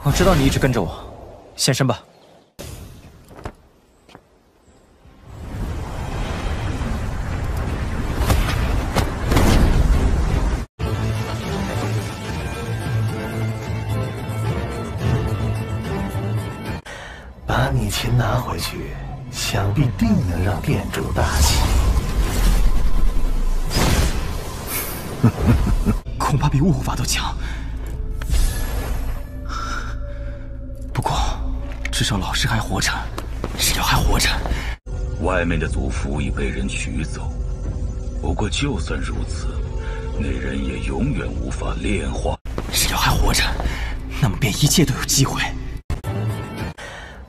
我知道你一直跟着我，现身吧。把你琴拿回去，想必定能让店主大喜。恐怕比雾法都强。不过，至少老师还活着，只要还活着。外面的祖符已被人取走，不过就算如此，那人也永远无法炼化。只要还活着，那么便一切都有机会。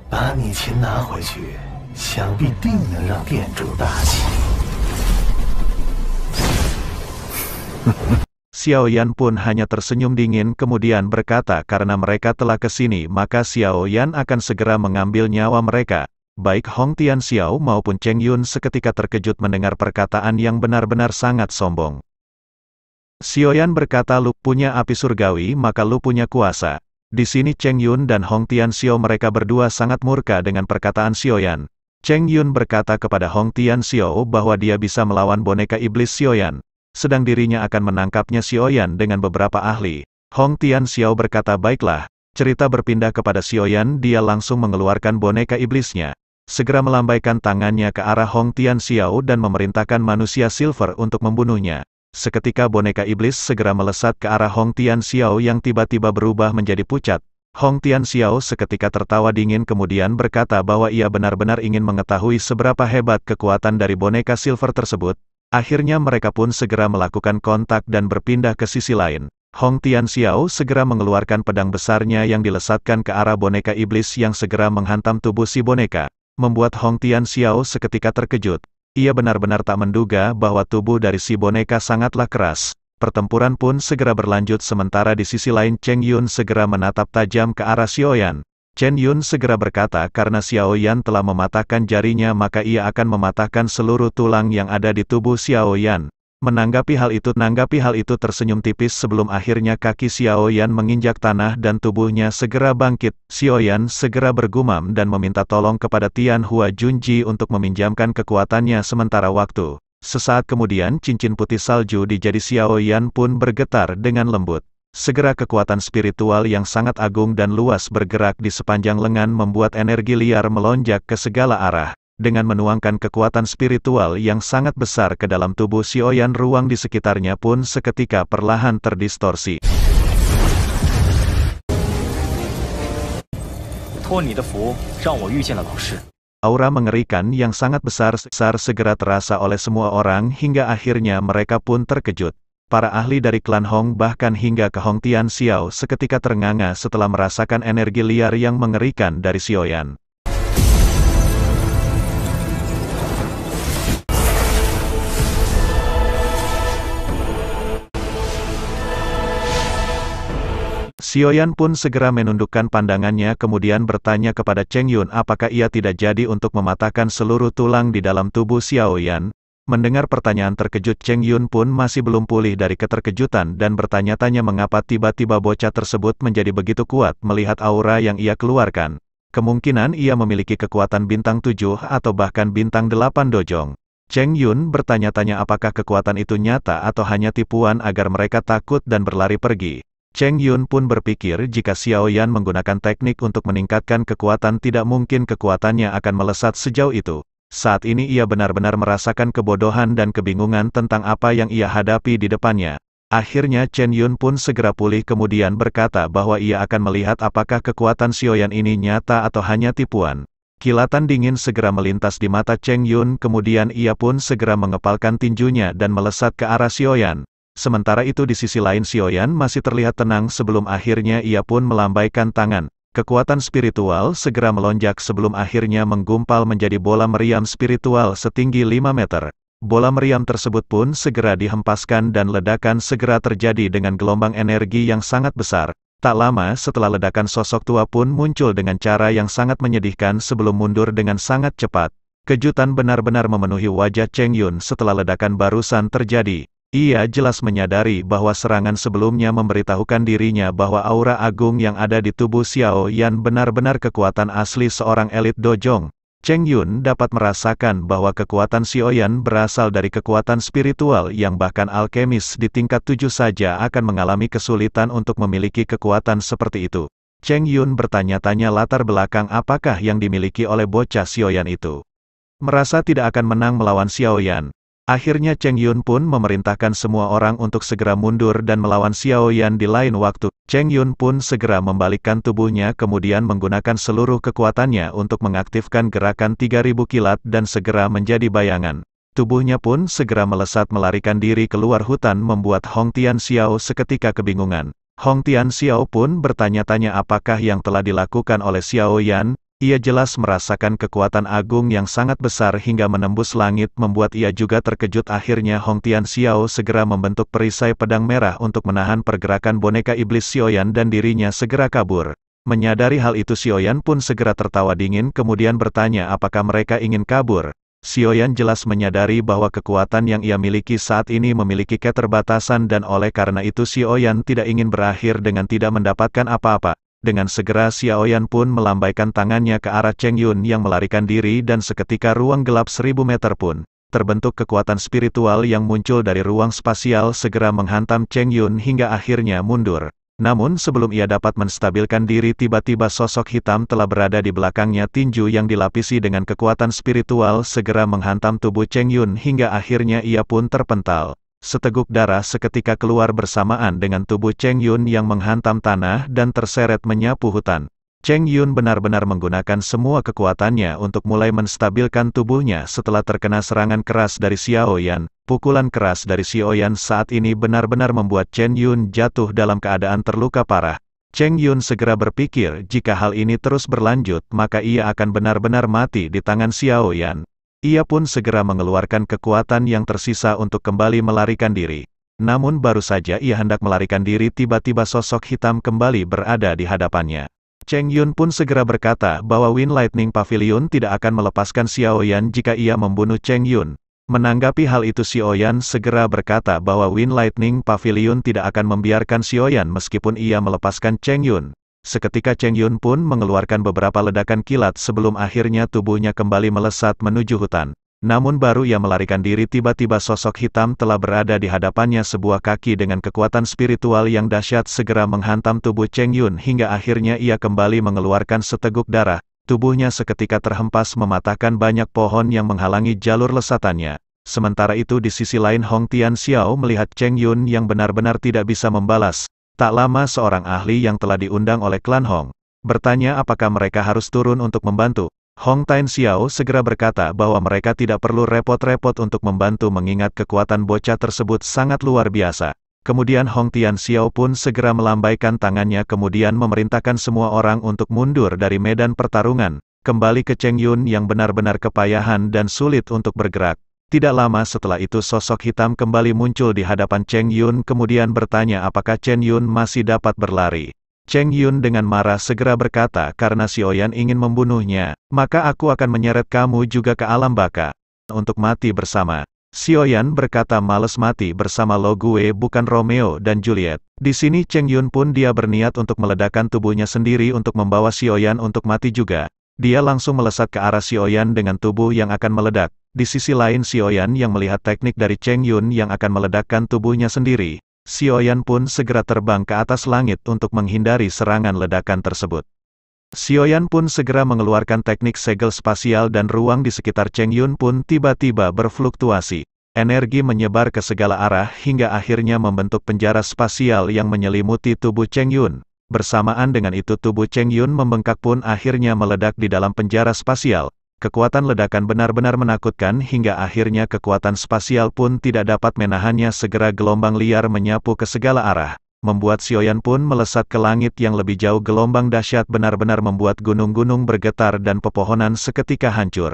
把你琴拿回去，想必定能让店主大喜。Xiao Yan pun hanya tersenyum dingin kemudian berkata karena mereka telah ke sini maka Xiao Yan akan segera mengambil nyawa mereka. Baik Hong Tianxiao maupun Cheng Yun seketika terkejut mendengar perkataan yang benar-benar sangat sombong. Xiao Yan berkata, "Lu punya api surgawi maka lu punya kuasa." Di sini Cheng Yun dan Hong Tianxiao mereka berdua sangat murka dengan perkataan Xiao Yan. Cheng Yun berkata kepada Hong Tianxiao bahwa dia bisa melawan boneka iblis Xiao Yan. Sedang dirinya akan menangkapnya Xiao Yan dengan beberapa ahli. Hong Tianxiao berkata, "Baiklah." Cerita berpindah kepada Xiao Yan, dia langsung mengeluarkan boneka iblisnya. Segera melambaikan tangannya ke arah Hong Tianxiao dan memerintahkan manusia silver untuk membunuhnya. Seketika boneka iblis segera melesat ke arah Hong Tianxiao yang tiba-tiba berubah menjadi pucat. Hong Tianxiao seketika tertawa dingin kemudian berkata bahwa ia benar-benar ingin mengetahui seberapa hebat kekuatan dari boneka silver tersebut. Akhirnya mereka pun segera melakukan kontak dan berpindah ke sisi lain. Hong Tianxiao segera mengeluarkan pedang besarnya yang dilesatkan ke arah boneka iblis yang segera menghantam tubuh si boneka. Membuat Hong Tianxiao seketika terkejut. Ia benar-benar tak menduga bahwa tubuh dari si boneka sangatlah keras. Pertempuran pun segera berlanjut sementara di sisi lain Cheng Yun segera menatap tajam ke arah Xiao Yan. Chen Yun segera berkata karena Xiao Yan telah mematahkan jarinya maka ia akan mematahkan seluruh tulang yang ada di tubuh Xiao Yan. Menanggapi hal itu tersenyum tipis sebelum akhirnya kaki Xiao Yan menginjak tanah dan tubuhnya segera bangkit. Xiao Yan segera bergumam dan meminta tolong kepada Tian Hua Junji untuk meminjamkan kekuatannya sementara waktu. Sesaat kemudian cincin putih salju di jari Xiao Yan pun bergetar dengan lembut. Segera kekuatan spiritual yang sangat agung dan luas bergerak di sepanjang lengan membuat energi liar melonjak ke segala arah. Dengan menuangkan kekuatan spiritual yang sangat besar ke dalam tubuh Xiao Yan, ruang di sekitarnya pun seketika perlahan terdistorsi. 托你的福，让我遇见了老师。 Aura mengerikan yang sangat besar segera terasa oleh semua orang hingga akhirnya mereka pun terkejut. Para ahli dari klan Hong bahkan hingga ke Hong Tianxiao seketika ternganga setelah merasakan energi liar yang mengerikan dari Xiao Yan. Xiao Yan pun segera menundukkan pandangannya kemudian bertanya kepada Cheng Yun apakah ia tidak jadi untuk mematahkan seluruh tulang di dalam tubuh Xiao Yan. Mendengar pertanyaan terkejut Cheng Yun pun masih belum pulih dari keterkejutan dan bertanya-tanya mengapa tiba-tiba bocah tersebut menjadi begitu kuat melihat aura yang ia keluarkan. Kemungkinan ia memiliki kekuatan bintang 7 atau bahkan bintang 8 dojong. Cheng Yun bertanya-tanya apakah kekuatan itu nyata atau hanya tipuan agar mereka takut dan berlari pergi. Cheng Yun pun berpikir jika Xiao Yan menggunakan teknik untuk meningkatkan kekuatan tidak mungkin kekuatannya akan melesat sejauh itu. Saat ini ia benar-benar merasakan kebodohan dan kebingungan tentang apa yang ia hadapi di depannya. Akhirnya Chen Yun pun segera pulih kemudian berkata bahwa ia akan melihat apakah kekuatan Xiao Yan ini nyata atau hanya tipuan. Kilatan dingin segera melintas di mata Cheng Yun kemudian ia pun segera mengepalkan tinjunya dan melesat ke arah Xiao Yan. Sementara itu di sisi lain Xiao Yan masih terlihat tenang sebelum akhirnya ia pun melambaikan tangan. Kekuatan spiritual segera melonjak sebelum akhirnya menggumpal menjadi bola meriam spiritual setinggi 5 meter. Bola meriam tersebut pun segera dihempaskan dan ledakan segera terjadi dengan gelombang energi yang sangat besar. Tak lama setelah ledakan sosok tua pun muncul dengan cara yang sangat menyedihkan sebelum mundur dengan sangat cepat. Kejutan benar-benar memenuhi wajah Cheng Yun setelah ledakan barusan terjadi. Ia jelas menyadari bahwa serangan sebelumnya memberitahukan dirinya bahwa aura agung yang ada di tubuh Xiao Yan benar-benar kekuatan asli seorang elit dojong. Cheng Yun dapat merasakan bahwa kekuatan Xiao Yan berasal dari kekuatan spiritual yang bahkan alkemis di tingkat 7 saja akan mengalami kesulitan untuk memiliki kekuatan seperti itu. Cheng Yun bertanya-tanya latar belakang apakah yang dimiliki oleh bocah Xiao Yan itu. Merasa tidak akan menang melawan Xiao Yan. Akhirnya Cheng Yun pun memerintahkan semua orang untuk segera mundur dan melawan Xiao Yan di lain waktu. Cheng Yun pun segera membalikkan tubuhnya kemudian menggunakan seluruh kekuatannya untuk mengaktifkan gerakan 3000 kilat dan segera menjadi bayangan. Tubuhnya pun segera melesat melarikan diri keluar hutan membuat Hong Tianxiao seketika kebingungan. Hong Tianxiao pun bertanya-tanya apakah yang telah dilakukan oleh Xiao Yan. Ia jelas merasakan kekuatan agung yang sangat besar hingga menembus langit membuat ia juga terkejut. Akhirnya Hong Tianxiao segera membentuk perisai pedang merah untuk menahan pergerakan boneka iblis Xiao Yan dan dirinya segera kabur. Menyadari hal itu Xiao Yan pun segera tertawa dingin kemudian bertanya apakah mereka ingin kabur. Xiao Yan jelas menyadari bahwa kekuatan yang ia miliki saat ini memiliki keterbatasan dan oleh karena itu Xiao Yan tidak ingin berakhir dengan tidak mendapatkan apa-apa. Dengan segera Xiao Yan pun melambaikan tangannya ke arah Cheng Yun yang melarikan diri dan seketika ruang gelap 1000 meter pun, terbentuk kekuatan spiritual yang muncul dari ruang spasial segera menghantam Cheng Yun hingga akhirnya mundur. Namun sebelum ia dapat menstabilkan diri tiba-tiba sosok hitam telah berada di belakangnya tinju yang dilapisi dengan kekuatan spiritual segera menghantam tubuh Cheng Yun hingga akhirnya ia pun terpental. Seteguk darah seketika keluar bersamaan dengan tubuh Cheng Yun yang menghantam tanah dan terseret menyapu hutan. Cheng Yun benar-benar menggunakan semua kekuatannya untuk mulai menstabilkan tubuhnya setelah terkena serangan keras dari Xiao Yan. Pukulan keras dari Xiao Yan saat ini benar-benar membuat Cheng Yun jatuh dalam keadaan terluka parah. Cheng Yun segera berpikir jika hal ini terus berlanjut maka ia akan benar-benar mati di tangan Xiao Yan. Ia pun segera mengeluarkan kekuatan yang tersisa untuk kembali melarikan diri. Namun baru saja ia hendak melarikan diri tiba-tiba sosok hitam kembali berada di hadapannya. Cheng Yun pun segera berkata bahwa Wind Lightning Pavilion tidak akan melepaskan Xiao Yan jika ia membunuh Cheng Yun. Menanggapi hal itu Xiao Yan segera berkata bahwa Wind Lightning Pavilion tidak akan membiarkan Xiao Yan meskipun ia melepaskan Cheng Yun. Seketika Cheng Yun pun mengeluarkan beberapa ledakan kilat sebelum akhirnya tubuhnya kembali melesat menuju hutan. Namun baru ia melarikan diri tiba-tiba sosok hitam telah berada di hadapannya sebuah kaki dengan kekuatan spiritual yang dahsyat segera menghantam tubuh Cheng Yun hingga akhirnya ia kembali mengeluarkan seteguk darah. Tubuhnya seketika terhempas mematahkan banyak pohon yang menghalangi jalur lesatannya. Sementara itu di sisi lain Hong Tianxiao melihat Cheng Yun yang benar-benar tidak bisa membalas. Tak lama seorang ahli yang telah diundang oleh klan Hong bertanya apakah mereka harus turun untuk membantu. Hong Tianxiao segera berkata bahwa mereka tidak perlu repot-repot untuk membantu mengingat kekuatan bocah tersebut sangat luar biasa. Kemudian Hong Tianxiao pun segera melambaikan tangannya kemudian memerintahkan semua orang untuk mundur dari medan pertarungan, kembali ke Cheng Yun yang benar-benar kepayahan dan sulit untuk bergerak. Tidak lama setelah itu sosok hitam kembali muncul di hadapan Cheng Yun kemudian bertanya apakah Cheng Yun masih dapat berlari. Cheng Yun dengan marah segera berkata karena Xiao Yan ingin membunuhnya, maka aku akan menyeret kamu juga ke alam baka untuk mati bersama. Xiao Yan berkata males mati bersama lo, gue bukan Romeo dan Juliet. Di sini Cheng Yun pun dia berniat untuk meledakkan tubuhnya sendiri untuk membawa Xiao Yan untuk mati juga. Dia langsung melesat ke arah Xiao Yan dengan tubuh yang akan meledak. Di sisi lain Xiao Yan yang melihat teknik dari Cheng Yun yang akan meledakkan tubuhnya sendiri. Xiao Yan pun segera terbang ke atas langit untuk menghindari serangan ledakan tersebut. Xiao Yan pun segera mengeluarkan teknik segel spasial dan ruang di sekitar Cheng Yun pun tiba-tiba berfluktuasi. Energi menyebar ke segala arah hingga akhirnya membentuk penjara spasial yang menyelimuti tubuh Cheng Yun. Bersamaan dengan itu tubuh Cheng Yun membengkak pun akhirnya meledak di dalam penjara spasial. Kekuatan ledakan benar-benar menakutkan hingga akhirnya kekuatan spasial pun tidak dapat menahannya segera gelombang liar menyapu ke segala arah. Membuat Xiao Yan pun melesat ke langit yang lebih jauh gelombang dahsyat benar-benar membuat gunung-gunung bergetar dan pepohonan seketika hancur.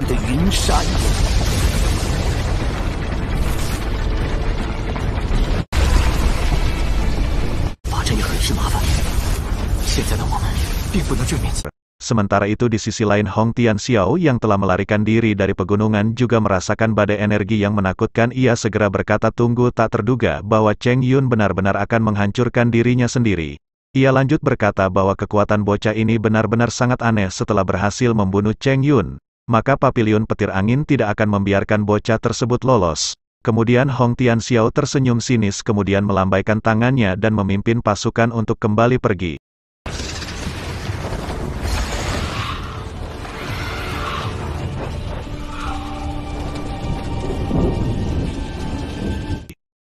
Sementara itu di sisi lain Hong Tianxiao yang telah melarikan diri dari pegunungan juga merasakan badai energi yang menakutkan. Ia segera berkata tunggu, tak terduga bahwa Cheng Yun benar-benar akan menghancurkan dirinya sendiri. Ia lanjut berkata bahwa kekuatan bocah ini benar-benar sangat aneh. Setelah berhasil membunuh Cheng Yun, maka Paviliun Petir Angin tidak akan membiarkan bocah tersebut lolos. Kemudian Hong Tianxiao tersenyum sinis kemudian melambaikan tangannya dan memimpin pasukan untuk kembali pergi.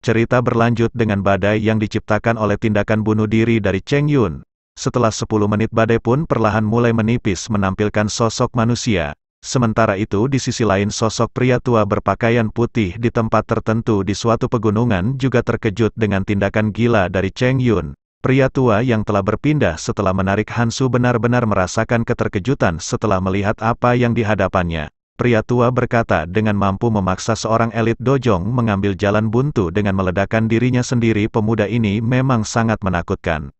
Cerita berlanjut dengan badai yang diciptakan oleh tindakan bunuh diri dari Cheng Yun. Setelah 10 menit badai pun perlahan mulai menipis menampilkan sosok manusia. Sementara itu di sisi lain sosok pria tua berpakaian putih di tempat tertentu di suatu pegunungan juga terkejut dengan tindakan gila dari Cheng Yun. Pria tua yang telah berpindah setelah menarik Hansu benar-benar merasakan keterkejutan setelah melihat apa yang dihadapannya. Pria tua berkata dengan mampu memaksa seorang elit dojong mengambil jalan buntu dengan meledakkan dirinya sendiri. Pemuda ini memang sangat menakutkan.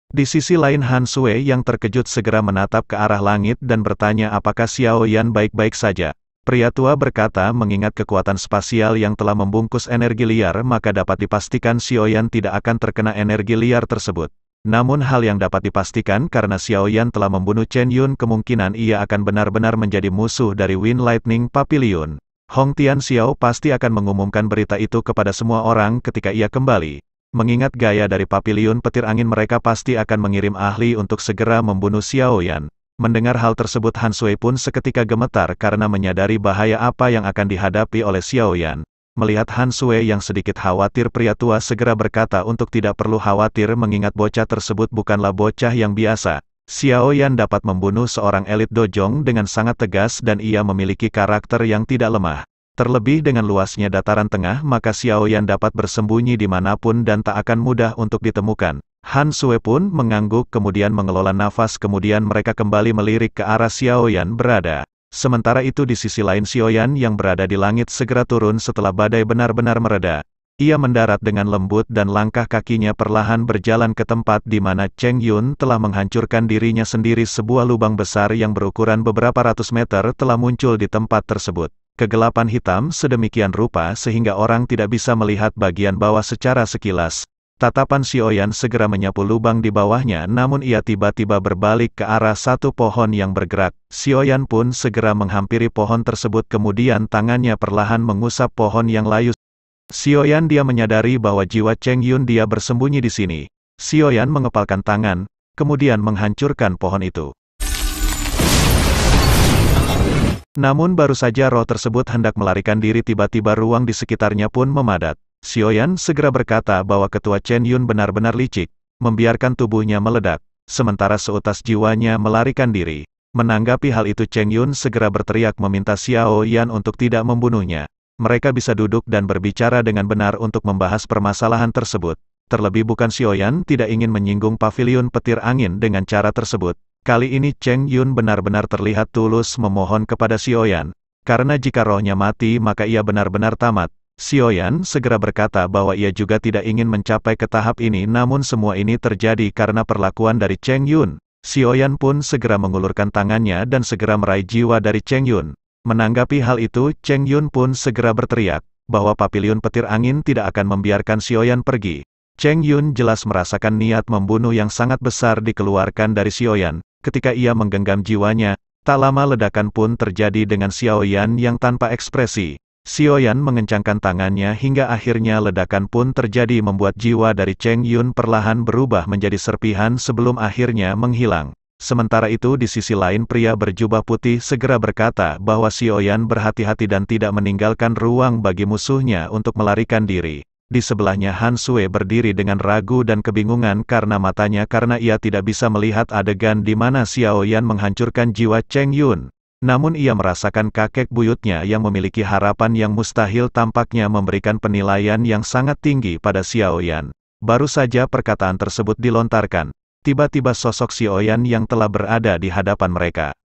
Di sisi lain Han Sui yang terkejut segera menatap ke arah langit dan bertanya apakah Xiao Yan baik-baik saja. Pria tua berkata mengingat kekuatan spasial yang telah membungkus energi liar maka dapat dipastikan Xiao Yan tidak akan terkena energi liar tersebut. Namun hal yang dapat dipastikan karena Xiao Yan telah membunuh Chen Yun kemungkinan ia akan benar-benar menjadi musuh dari Wind Lightning Pavilion. Hong Tianxiao pasti akan mengumumkan berita itu kepada semua orang ketika ia kembali. Mengingat gaya dari Pavilion Petir Angin mereka pasti akan mengirim ahli untuk segera membunuh Xiao Yan. Mendengar hal tersebut Han Sui pun seketika gemetar karena menyadari bahaya apa yang akan dihadapi oleh Xiao Yan. Melihat Han Sui yang sedikit khawatir pria tua segera berkata untuk tidak perlu khawatir mengingat bocah tersebut bukanlah bocah yang biasa. Xiao Yan dapat membunuh seorang elit dojong dengan sangat tegas dan ia memiliki karakter yang tidak lemah. Terlebih dengan luasnya dataran tengah maka Xiao Yan dapat bersembunyi dimanapun dan tak akan mudah untuk ditemukan. Han Sui pun mengangguk kemudian mengelola nafas kemudian mereka kembali melirik ke arah Xiao Yan berada. Sementara itu di sisi lain Xiao Yan yang berada di langit segera turun setelah badai benar-benar mereda. Ia mendarat dengan lembut dan langkah kakinya perlahan berjalan ke tempat di mana Cheng Yun telah menghancurkan dirinya sendiri. Sebuah lubang besar yang berukuran beberapa ratus meter telah muncul di tempat tersebut. Kegelapan hitam sedemikian rupa sehingga orang tidak bisa melihat bagian bawah secara sekilas. Tatapan Xiao Yan segera menyapu lubang di bawahnya namun ia tiba-tiba berbalik ke arah satu pohon yang bergerak. Xiao Yan pun segera menghampiri pohon tersebut kemudian tangannya perlahan mengusap pohon yang layu. Xiao Yan dia menyadari bahwa jiwa Cheng Yun dia bersembunyi di sini. Xiao Yan mengepalkan tangan, kemudian menghancurkan pohon itu. Namun baru saja roh tersebut hendak melarikan diri tiba-tiba ruang di sekitarnya pun memadat. Xiao Yan segera berkata bahwa ketua Chen Yun benar-benar licik, membiarkan tubuhnya meledak, sementara seutas jiwanya melarikan diri. Menanggapi hal itu Cheng Yun segera berteriak meminta Xiao Yan untuk tidak membunuhnya. Mereka bisa duduk dan berbicara dengan benar untuk membahas permasalahan tersebut. Terlebih bukan Xiao Yan tidak ingin menyinggung Pavilion Petir Angin dengan cara tersebut. Kali ini Cheng Yun benar-benar terlihat tulus memohon kepada Xiao Yan. Karena jika rohnya mati maka ia benar-benar tamat. Xiao Yan segera berkata bahwa ia juga tidak ingin mencapai ke tahap ini namun semua ini terjadi karena perlakuan dari Cheng Yun. Xiao Yan pun segera mengulurkan tangannya dan segera meraih jiwa dari Cheng Yun. Menanggapi hal itu Cheng Yun pun segera berteriak bahwa Pavilion Petir Angin tidak akan membiarkan Xiao Yan pergi. Cheng Yun jelas merasakan niat membunuh yang sangat besar dikeluarkan dari Xiao Yan. Ketika ia menggenggam jiwanya, tak lama ledakan pun terjadi dengan Xiao Yan yang tanpa ekspresi. Xiao Yan mengencangkan tangannya hingga akhirnya ledakan pun terjadi membuat jiwa dari Cheng Yun perlahan berubah menjadi serpihan sebelum akhirnya menghilang. Sementara itu di sisi lain pria berjubah putih segera berkata bahwa Xiao Yan berhati-hati dan tidak meninggalkan ruang bagi musuhnya untuk melarikan diri. Di sebelahnya Han Sui berdiri dengan ragu dan kebingungan karena matanya karena ia tidak bisa melihat adegan di mana Xiao Yan menghancurkan jiwa Cheng Yun. Namun ia merasakan kakek buyutnya yang memiliki harapan yang mustahil tampaknya memberikan penilaian yang sangat tinggi pada Xiao Yan. Baru saja perkataan tersebut dilontarkan, tiba-tiba sosok Xiao Yan yang telah berada di hadapan mereka.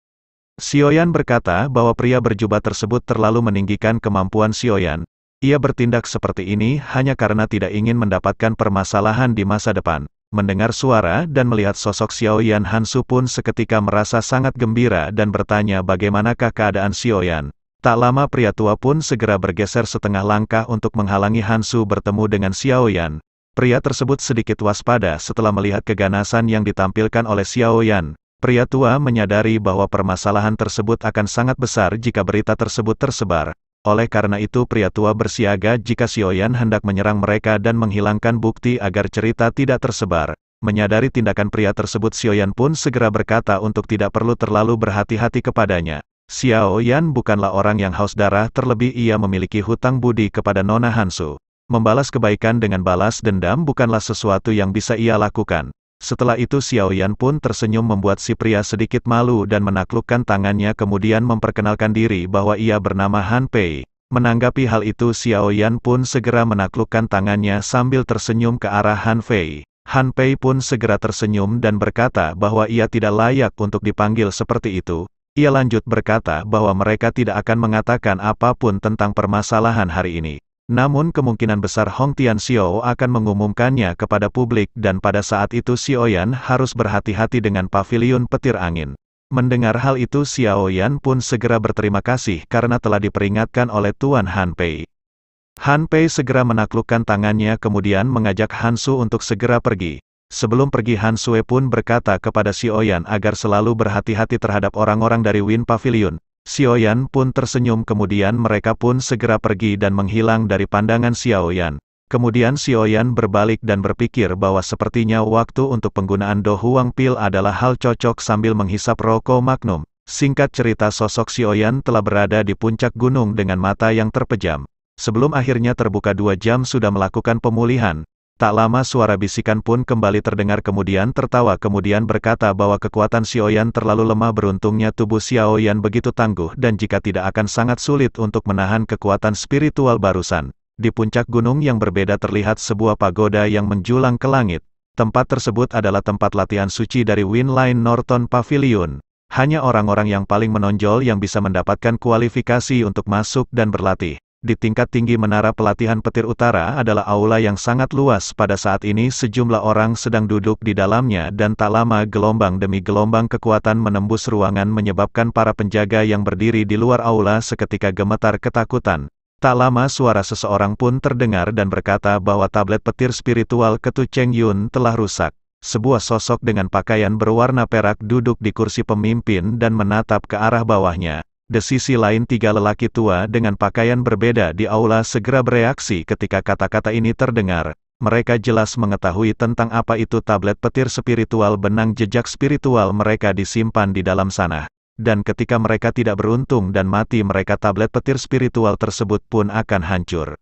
Xiao Yan berkata bahwa pria berjubah tersebut terlalu meninggikan kemampuan Xiao Yan. Ia bertindak seperti ini hanya karena tidak ingin mendapatkan permasalahan di masa depan. Mendengar suara dan melihat sosok Xiaoyan, Hansu pun seketika merasa sangat gembira dan bertanya bagaimanakah keadaan Xiaoyan. Tak lama pria tua pun segera bergeser setengah langkah untuk menghalangi Hansu bertemu dengan Xiaoyan. Pria tersebut sedikit waspada setelah melihat keganasan yang ditampilkan oleh Xiaoyan. Pria tua menyadari bahwa permasalahan tersebut akan sangat besar jika berita tersebut tersebar. Oleh karena itu pria tua bersiaga jika Xiaoyan hendak menyerang mereka dan menghilangkan bukti agar cerita tidak tersebar. Menyadari tindakan pria tersebut, Xiaoyan pun segera berkata untuk tidak perlu terlalu berhati-hati kepadanya. Xiaoyan bukanlah orang yang haus darah, terlebih ia memiliki hutang budi kepada Nona Hansu. Membalas kebaikan dengan balas dendam bukanlah sesuatu yang bisa ia lakukan. Setelah itu Xiaoyan pun tersenyum membuat si pria sedikit malu dan menaklukkan tangannya, kemudian memperkenalkan diri bahwa ia bernama Han Pei. Menanggapi hal itu Xiaoyan pun segera menaklukkan tangannya sambil tersenyum ke arah Han Pei. Han Pei pun segera tersenyum dan berkata bahwa ia tidak layak untuk dipanggil seperti itu. Ia lanjut berkata bahwa mereka tidak akan mengatakan apapun tentang permasalahan hari ini. Namun kemungkinan besar Hong Tianxiao akan mengumumkannya kepada publik dan pada saat itu Xiaoyan harus berhati-hati dengan pavilion petir angin. Mendengar hal itu Xiaoyan pun segera berterima kasih karena telah diperingatkan oleh Tuan Han Pei. Han Pei segera menaklukkan tangannya kemudian mengajak Hansu untuk segera pergi. Sebelum pergi Hansue pun berkata kepada Xiaoyan agar selalu berhati-hati terhadap orang-orang dari Wind Pavilion. Xiaoyan pun tersenyum kemudian mereka pun segera pergi dan menghilang dari pandangan Xiaoyan. Kemudian Xiaoyan berbalik dan berpikir bahwa sepertinya waktu untuk penggunaan Do Huang Pil adalah hal cocok sambil menghisap rokok Magnum. Singkat cerita sosok Xiaoyan telah berada di puncak gunung dengan mata yang terpejam. Sebelum akhirnya terbuka 2 jam sudah melakukan pemulihan. Tak lama suara bisikan pun kembali terdengar kemudian tertawa kemudian berkata bahwa kekuatan Xiaoyan terlalu lemah, beruntungnya tubuh Xiaoyan begitu tangguh dan jika tidak akan sangat sulit untuk menahan kekuatan spiritual barusan. Di puncak gunung yang berbeda terlihat sebuah pagoda yang menjulang ke langit. Tempat tersebut adalah tempat latihan suci dari Windline Norton Pavilion. Hanya orang-orang yang paling menonjol yang bisa mendapatkan kualifikasi untuk masuk dan berlatih. Di tingkat tinggi menara pelatihan petir utara adalah aula yang sangat luas. Pada saat ini sejumlah orang sedang duduk di dalamnya dan tak lama gelombang demi gelombang kekuatan menembus ruangan menyebabkan para penjaga yang berdiri di luar aula seketika gemetar ketakutan. Tak lama suara seseorang pun terdengar dan berkata bahwa tablet petir spiritual Ketu Cheng Yun telah rusak. Sebuah sosok dengan pakaian berwarna perak duduk di kursi pemimpin dan menatap ke arah bawahnya. Di sisi lain 3 lelaki tua dengan pakaian berbeda di aula segera bereaksi ketika kata-kata ini terdengar. Mereka jelas mengetahui tentang apa itu tablet petir spiritual. Benang jejak spiritual mereka disimpan di dalam sana. Dan ketika mereka tidak beruntung dan mati mereka tablet petir spiritual tersebut pun akan hancur.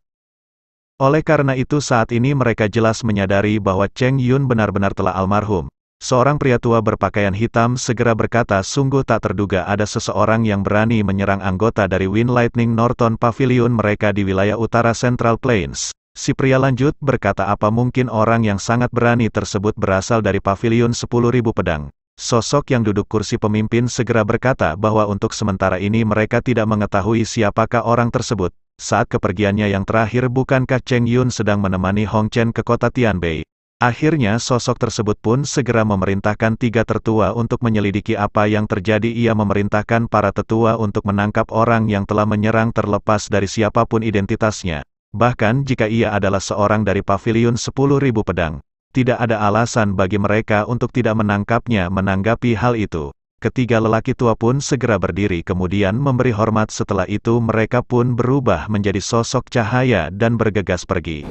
Oleh karena itu saat ini mereka jelas menyadari bahwa Cheng Yun benar-benar telah almarhum. Seorang pria tua berpakaian hitam segera berkata sungguh tak terduga ada seseorang yang berani menyerang anggota dari Wind Lightning Norton Pavilion mereka di wilayah utara Central Plains. Si pria lanjut berkata apa mungkin orang yang sangat berani tersebut berasal dari Pavilion 10.000 Pedang. Sosok yang duduk kursi pemimpin segera berkata bahwa untuk sementara ini mereka tidak mengetahui siapakah orang tersebut. Saat kepergiannya yang terakhir bukankah Cheng Yun sedang menemani Hong Chen ke kota Tianbei? Akhirnya sosok tersebut pun segera memerintahkan 3 tertua untuk menyelidiki apa yang terjadi. Ia memerintahkan para tetua untuk menangkap orang yang telah menyerang terlepas dari siapapun identitasnya. Bahkan jika ia adalah seorang dari Pavilion 10.000 Pedang. Tidak ada alasan bagi mereka untuk tidak menangkapnya. Menanggapi hal itu, ketiga lelaki tua pun segera berdiri kemudian memberi hormat. Setelah itu mereka pun berubah menjadi sosok cahaya dan bergegas pergi.